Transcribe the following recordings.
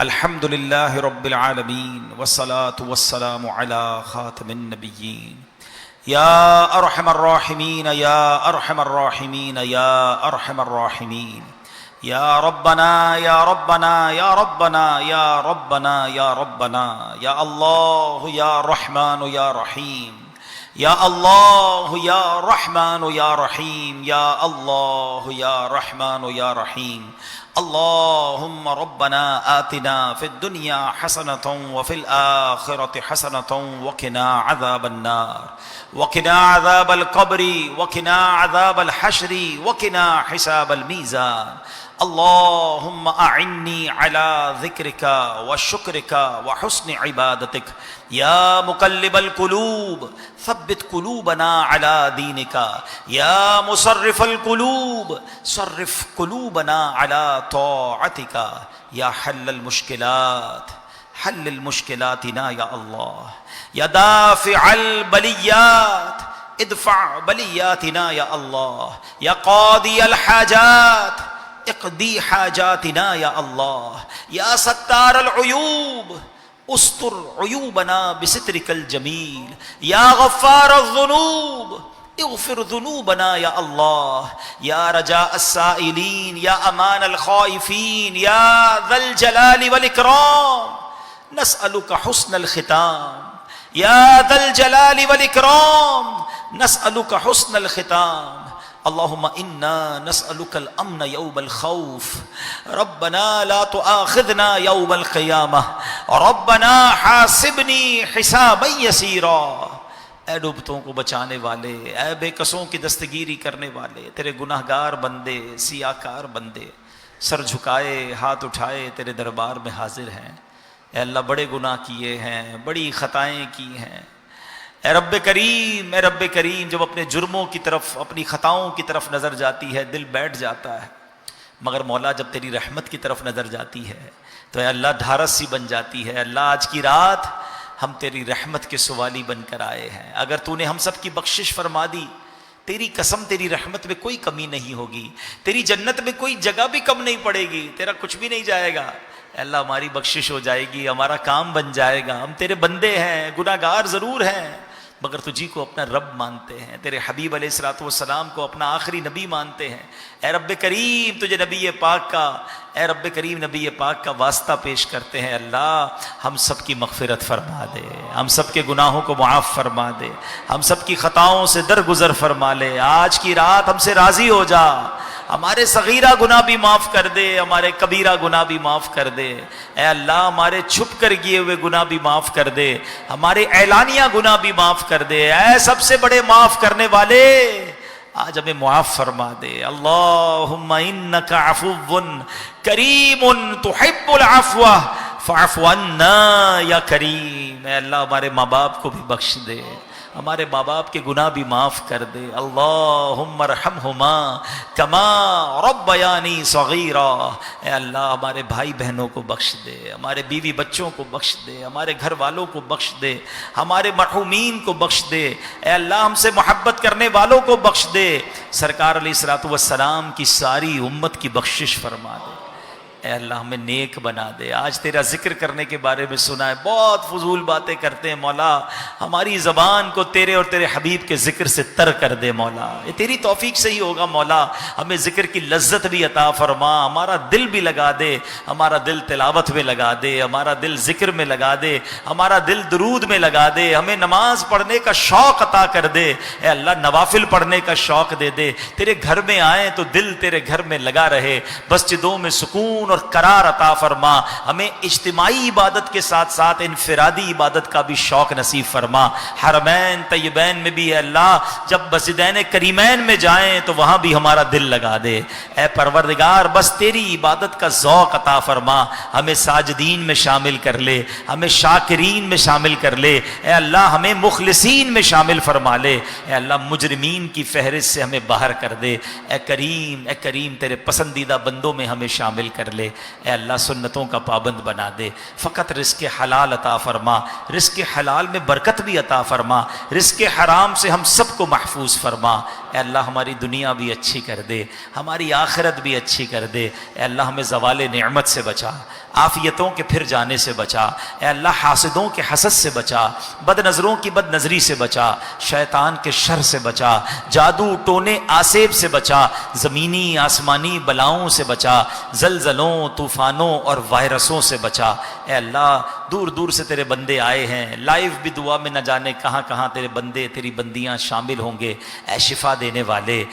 الحمد لله رب العالمين والصلاة والسلام على خاتم النبيين يا أرحم الراحمين يا أرحم الراحمين يا أرحم الراحمين يا ربنا يا ربنا يا ربنا يا ربنا يا ربنا يا الله يا رحمن يا رحيم يا الله يا رحمن يا رحيم يا الله يا رحمن يا رحيم اللهم ربنا آتنا في الدنيا حسنة وفي الآخرة حسنة وقنا عذاب النار وقنا عذاب القبر وقنا عذاب الحشر وقنا حساب الميزان اللهم أعني على ذكرك وشكرك وحسن عبادتك يا مقلب القلوب ثبت قلوبنا على دينك يا مصرف القلوب صرف قلوبنا على طاعتك يا حل المشكلات حل المشكلاتنا يا الله يا دافع البليات ادفع بلياتنا يا الله يا قاضي الحاجات اقضي حاجاتنا يا الله يا ستار العيوب استر عيوبنا بسترك الجميل يا غفار الذنوب اغفر ذنوبنا يا الله يا رجاء السائلين يا امان الخائفين يا ذا الجلال والاكرام نسألك حسن الختام يا ذا الجلال والاكرام نسألك حسن الختام اللهم إنا نسألك الأمن يوم الخوف ربنا لا تؤاخذنا يوم القيامة ربنا حاسبني حسابا يسيرا اے ڈوبتوں کو بچانے والے، اے بے کسوں کی دستگیری کرنے والے، تیرے گناہ گار بندے، سیاکار بندے سر جھکائے ہاتھ اٹھائے تیرے دربار میں حاضر ہیں۔ اے اللہ بڑے گناہ کیے ہیں، بڑی خطائیں کی ہیں۔ اے رب کریم جب اپنے جرموں کی طرف اپنی خطاؤں کی طرف نظر جاتی ہے دل بیٹھ جاتا ہے، مگر مولا جب تیری رحمت کی طرف نظر جاتی ہے تو اے اللہ ڈھارس سی بن جاتی ہے۔ اللہ آج کی رات ہم تیری رحمت کے سوالی بن کر آئے ہیں، اگر تو نے ہم سب کی بخشش فرما دی تیری قسم تیری رحمت میں کوئی کمی نہیں ہوگی، تیری جنت میں کوئی جگہ بھی کم نہیں پڑے گی، تیرا کچھ بھی نہیں جائے گا۔ اے اللہ ہماری بخشش ہو جائے گی، ہمارا کام بن جائے گا۔ ہم تیرے بندے ہیں، گناہ گار ضرور ہیں، مگر تجھی کو اپنا رب مانتے ہیں، تیرے حبیب علیہ الصلوۃ والسلام کو اپنا آخری نبی مانتے ہیں۔ اے رب کریم تجھے نبی پاک کا اے رب کریم نبی پاک کا واسطہ پیش کرتے ہیں۔ اللہ ہم سب کی مغفرت فرما دے، ہم سب کے گناہوں کو معاف فرما دے، ہم سب کی خطاؤں سے درگزر فرما لے۔ آج کی رات ہم سے راضی ہو جا، ہمارے صغیرہ گناہ بھی معاف کر دے، ہمارے کبیرہ گناہ بھی معاف کر دے۔ اے اللہ ہمارے چھپ کر کیے ہوئے گناہ بھی معاف کر دے، ہمارے اعلانیہ گناہ بھی معاف کر دے۔ اے سب سے بڑے معاف کرنے والے آج ہمیں معاف فرما دے۔ اللہم انک عفو کریم تحب العفو فاعف عنا یا کریم۔ اے اللہ ہمارے ماں باپ کو بھی بخش دے، ہمارے ماں باپ کے گناہ بھی معاف کر دے۔ اللہم ارحمہما کما ربیانی صغیرا۔ اے اللہ ہمارے بھائی بہنوں کو بخش دے، ہمارے بیوی بچوں کو بخش دے، ہمارے گھر والوں کو بخش دے، ہمارے مرحومین کو بخش دے۔ اے اللہ ہم سے محبت کرنے والوں کو بخش دے۔ سرکار علیہ الصلوۃ والسلام کی ساری امت کی بخشش فرما دے۔ اے اللہ ہمیں نیک بنا دے۔ آج تیرا ذکر کرنے کے بارے میں سنا ہے، بہت فضول باتیں کرتے ہیں مولا، ہماری زبان کو تیرے اور تیرے حبیب کے ذکر سے تر کر دے مولا۔ یہ تیری توفیق سے ہی ہوگا مولا، ہمیں ذکر کی لذت بھی عطا فرما، ہمارا دل بھی لگا دے، ہمارا دل تلاوت میں لگا دے، ہمارا دل ذکر میں لگا دے، ہمارا دل درود میں لگا دے، ہمیں نماز پڑھنے کا شوق عطا کر دے۔ اے اللہ نوافل پڑھنے کا شوق دے دے، تیرے گھر میں آئیں تو دل تیرے گھر میں لگا رہے، مسجدوں میں سکون اور قرار عطا فرما۔ ہمیں اجتماعی عبادت کے ساتھ ساتھ انفرادی عبادت کا بھی شوق نصیب فرما۔ حرمین طیبین میں بھی اے اللہ جب مسجدین کریمین میں جائیں تو وہاں بھی ہمارا دل لگا دے۔ اے پروردگار بس تیری عبادت کا ذوق عطا فرما، ہمیں ساجدین میں شامل کر لے، ہمیں شاکرین میں شامل کر لے۔ اے اللہ ہمیں مخلصین میں شامل فرما لے۔ اے اللہ مجرمین کی فہرست سے ہمیں باہر کر دے۔ اے کریم تیرے پسندیدہ بندوں میں ہمیں شامل کر لے۔ اے اللہ سنتوں کا پابند بنا دے، فقط رزق حلال عطا فرما، رزق حلال میں برکت بھی عطا فرما، رزق حرام سے ہم سب کو محفوظ فرما۔ اے اللہ ہماری دنیا بھی اچھی کر دے، ہماری آخرت بھی اچھی کر دے۔ اے اللہ ہمیں زوال نعمت سے بچا، عافیتوں کے پھر جانے سے بچا، اے اللہ حاسدوں کے حسد سے بچا، بد نظروں کی بد نظری سے بچا، شیطان کے شر سے بچا، جادو ٹونے آسیب سے بچا، زمینی آسمانی بلاؤں سے بچا، زلزلوں طوفانوں اور وائرسوں سے بچا۔ اے اللہ دور دور سے تیرے بندے آئے ہیں، لائیو بھی دعا میں نہ جانے کہاں کہاں تیرے بندے تیری بندیاں شامل ہوں گے۔ اے شفا دینے والے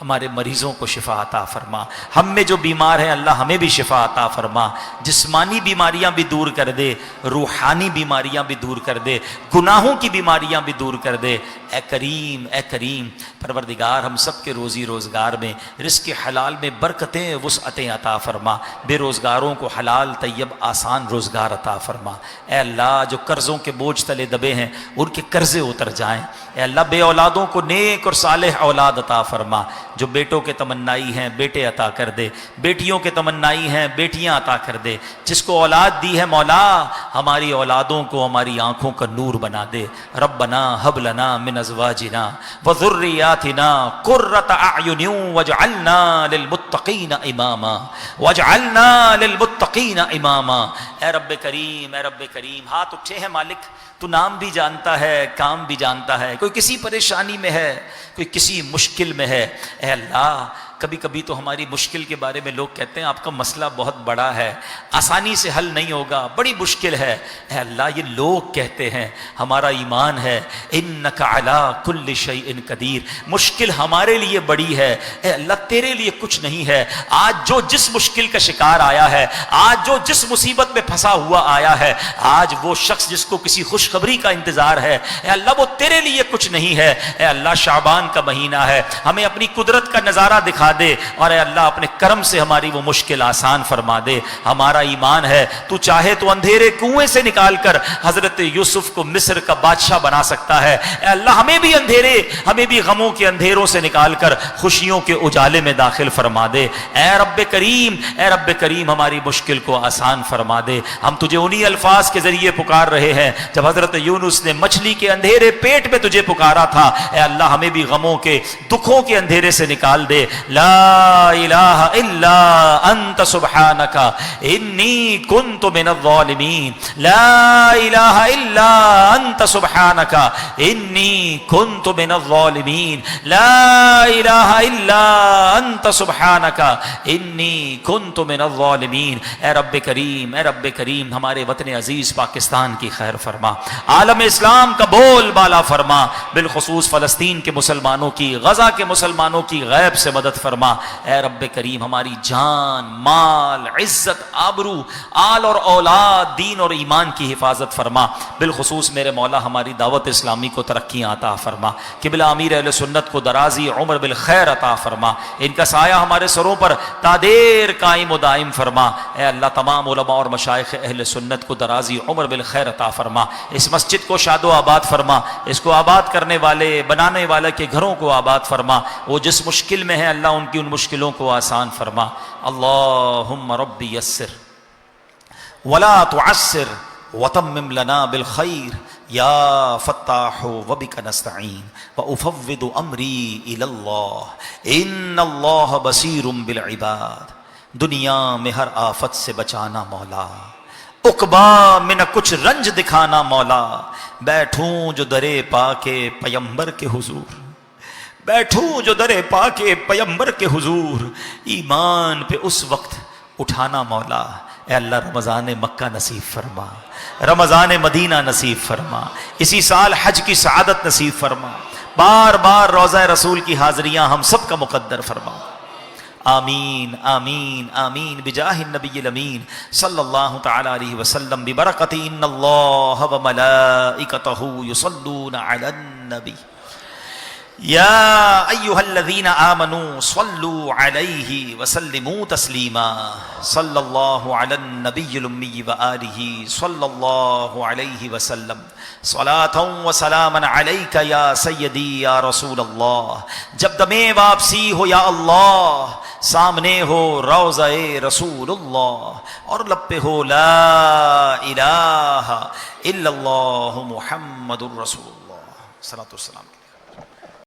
ہمارے مریضوں کو شفا عطا فرما، ہم میں جو بیمار ہیں اللہ ہمیں بھی شفا عطا فرما، جسمانی بیماریاں بھی دور کر دے، روحانی بیماریاں بھی دور کر دے، گناہوں کی بیماریاں بھی دور کر دے۔ اے کریم اے کریم پروردگار ہم سب کے روزی روزگار میں رزق حلال میں برکتیں وسعتیں عطا فرما، بے روزگاروں کو حلال طیب آسان روزگار عطا فرما۔ اے اللہ جو قرضوں کے بوجھ تلے دبے ہیں ان کے قرضے اتر جائیں۔ اے اللہ بے اولادوں کو نیک اور صالح اولاد عطا فرما، جو بیٹوں کے تمنائی ہیں بیٹے عطا کر دے، بیٹیوں کے تمنائی ہیں بیٹیاں عطا کر دے، جس کو اولاد دی ہے مولا ہماری اولادوں کو ہماری آنکھوں کا نور بنا دے۔ ربنا ہب لنا من ازواجنا وذریاتنا قرۃ اعین واجعلنا للمتقین اماما واجعلنا للمتقین اماما۔ اے رب کریم اے رب کریم، ہاتھ اٹھے ہیں مالک، تو نام بھی جانتا ہے کام بھی جانتا ہے، کوئی کسی پریشانی میں ہے کوئی کسی مشکل میں ہے۔ اے اللہ کبھی کبھی تو ہماری مشکل کے بارے میں لوگ کہتے ہیں آپ کا مسئلہ بہت بڑا ہے، آسانی سے حل نہیں ہوگا، بڑی مشکل ہے۔ اے اللہ یہ لوگ کہتے ہیں، ہمارا ایمان ہے انک علی کل شیء قدیر، مشکل ہمارے لیے بڑی ہے، اے اللہ تیرے لیے کچھ نہیں ہے۔ آج جو جس مشکل کا شکار آیا ہے، آج جو جس مصیبت میں پھنسا ہوا آیا ہے، آج وہ شخص جس کو کسی خوشخبری کا انتظار ہے، اے اللہ وہ تیرے لیے کچھ نہیں ہے۔ اے اللہ شعبان کا مہینہ ہے، ہمیں اپنی قدرت کا نظارہ دکھا دے، اور اے اللہ اپنے کرم سے ہماری وہ مشکل آسان فرما دے۔ ہمارا ایمان ہے تو چاہے تو اندھیرے کنویں سے نکال کر حضرت یوسف کو مصر کا بادشاہ بنا سکتا ہے۔ اے اللہ ہمیں بھی غموں کے اندھیروں سے نکال کر خوشیوں کے اجالے میں داخل فرما دے۔ اے رب کریم ہماری مشکل کو آسان فرما دے۔ ہم تجھے انہی الفاظ کے ذریعے پکار رہے ہیں جب حضرت یونس نے مچھلی کے اندھیرے پیٹ میں تجھے پکارا تھا۔ اے اللہ ہمیں بھی غموں کے دکھوں کے اندھیرے سے نکال دے۔ لا الہ الا انت سبحانک انی کنت من الظالمین، لا الہ الا انت سبحانک انی کنت من الظالمین، لا الہ الا انت سبحانک انی کنت من الظالمین۔ اے رب کریم ہمارے وطن عزیز پاکستان کی خیر فرما، عالم اسلام کا بول بالا فرما، بالخصوص فلسطین کے مسلمانوں کی، غزہ کے مسلمانوں کی غیب سے مدد فرما۔ اے رب کریم ہماری جان مال عزت آبرو آل اور اولاد دین اور ایمان کی حفاظت فرما، بالخصوص میرے مولا ہماری دعوت اسلامی کو ترقیاں عطا فرما، قبلہ امیر اہل سنت کو درازی عمر بالخیر عطا فرما، ان کا سایہ ہمارے سروں پر تادیر قائم و دائم فرما۔ اے اللہ تمام علماء اور مشائخ اہل سنت کو درازی عمر بالخیر عطا فرما، اس مسجد کو شاد و آباد فرما، اس کو آباد کرنے والے بنانے والے کے گھروں کو آباد فرما، وہ جس مشکل میں ہے اللہ ان کی ان مشکلوں کو آسان فرما۔ اللہم رب یسر ولا تعسر وتمم لنا بالخیر یا فتاح وبک نستعین وافوض امری الی اللہ ان اللہ بصیر بالعباد۔ دنیا میں ہر آفت سے بچانا مولا، عقبا میں نہ کچھ رنج دکھانا مولا، بیٹھوں جو درے پا کے پیمبر کے حضور، بیٹھوں جو درے پا کے پیمبر کے حضور، ایمان پہ اس وقت اٹھانا مولا۔ اے اللہ رمضان مکہ نصیب فرما، رمضان مدینہ نصیب فرما، اسی سال حج کی سعادت نصیب فرما، بار بار روضہ رسول کی حاضریاں ہم سب کا مقدر فرما۔ آمین آمین آمین بجاہ النبی الامین صلی اللہ تعالی علیہ وسلم ببرکت ان اللہ وملائکتہ یصلون علی النبی یا ایہا الذین آمنوا صلوا علیہ وسلموا تسلیما صلی اللہ علی النبی الامی وآلہ صلی اللہ علیہ وسلم صلاۃ و سلاما علیک یا سیدی یا رسول اللہ۔ جب دم واپسی ہو یا اللہ، سامنے ہو روضہ رسول اللہ، اور لب پہ ہو لا الہ الا اللہ محمد الرسول اللہ۔ صلاۃ والسلام۔